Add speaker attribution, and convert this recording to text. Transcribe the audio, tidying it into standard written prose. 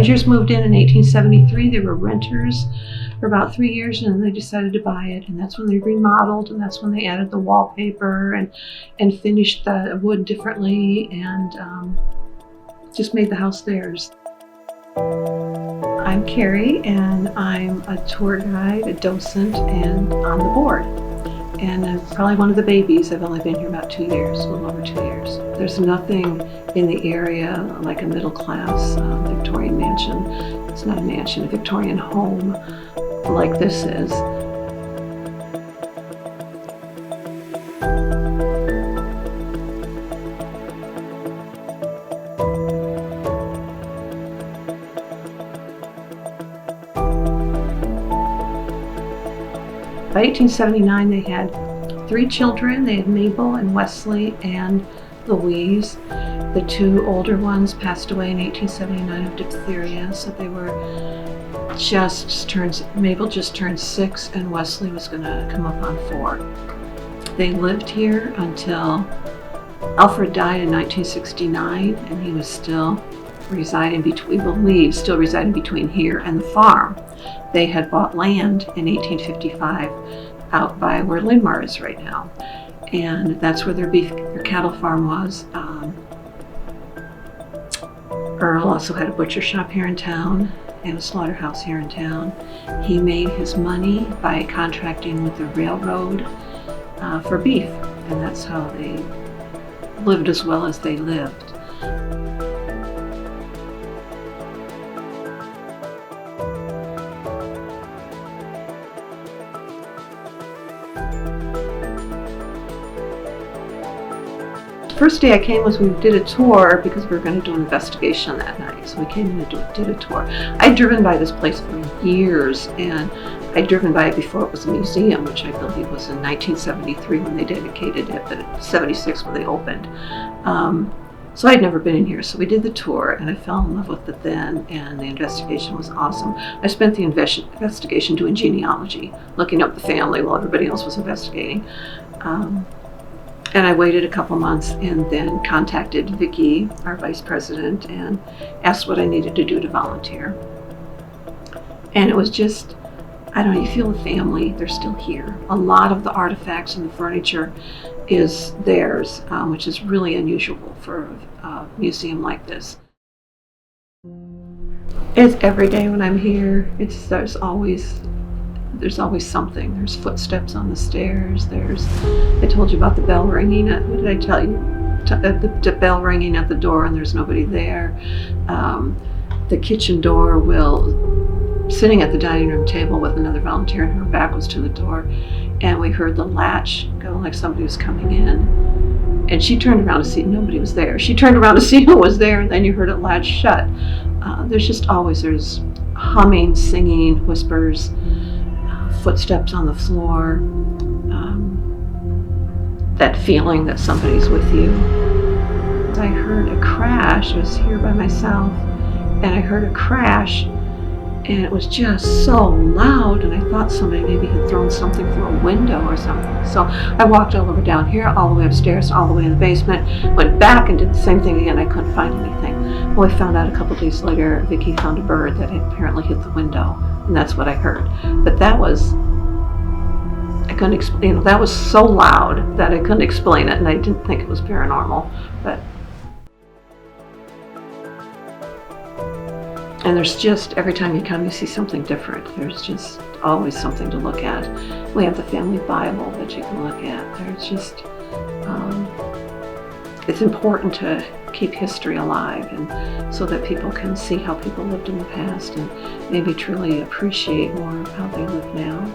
Speaker 1: Grangers moved in 1873. They were renters for about 3 years, and then they decided to buy it, and that's when they remodeled, and that's when they added the wallpaper and finished the wood differently, and just made the house theirs. I'm Carrie, and I'm a tour guide, a docent, and on the board. And I'm probably one of the babies. I've only been here about 2 years, a little over 2 years. There's nothing in the area like a middle class Victorian mansion. It's not a mansion, a Victorian home like this is. By 1879, they had 3 children. They had Mabel and Wesley and Louise. The 2 older ones passed away in 1879 of diphtheria, so they were Mabel just turned 6, and Wesley was going to come up on 4. They lived here until Alfred died in 1969, and he was still residing between here and the farm. They had bought land in 1855 out by where Linmar is right now, and that's where their cattle farm was. Earl also had a butcher shop here in town and a slaughterhouse here in town. He made his money by contracting with the railroad for beef, and that's how they lived as well as they lived. The first day I came was we did a tour because we were going to do an investigation that night. So we came and did a tour. I'd driven by this place for years, and I'd driven by it before it was a museum, which I believe was in 1973 when they dedicated it, but 76 when they opened. So I'd never been in here. So we did the tour, and I fell in love with it then, and the investigation was awesome. I spent the investigation doing genealogy, looking up the family while everybody else was investigating. And I waited a couple months and then contacted Vicki, our vice president, and asked what I needed to do to volunteer. And it was just, I don't know, you feel the family, they're still here. A lot of the artifacts and the furniture is theirs, which is really unusual for a museum like this. It's every day when I'm here, there's always something. There's footsteps on the stairs. I told you about the bell ringing. What did I tell you? The bell ringing at the door and there's nobody there. The kitchen door sitting at the dining room table with another volunteer, and her back was to the door, and we heard the latch go like somebody was coming in. And she turned around to see nobody was there. She turned around to see who was there, and then you heard it latch shut. There's humming, singing, whispers, footsteps on the floor, that feeling that somebody's with you. I heard a crash. I was here by myself, and I heard a crash, and it was just so loud, and I thought somebody maybe had thrown something through a window or something. So I walked all over down here, all the way upstairs, all the way in the basement, went back and did the same thing again. I couldn't find anything. Well, I found out a couple days later, Vicki found a bird that had apparently hit the window, and that's what I heard. But that was, I couldn't explain, that was so loud that I couldn't explain it, and I didn't think it was paranormal. And there's just, every time you come, you see something different. There's just always something to look at. We have the family Bible that you can look at. There's just, it's important to keep history alive, and so that people can see how people lived in the past and maybe truly appreciate more of how they live now.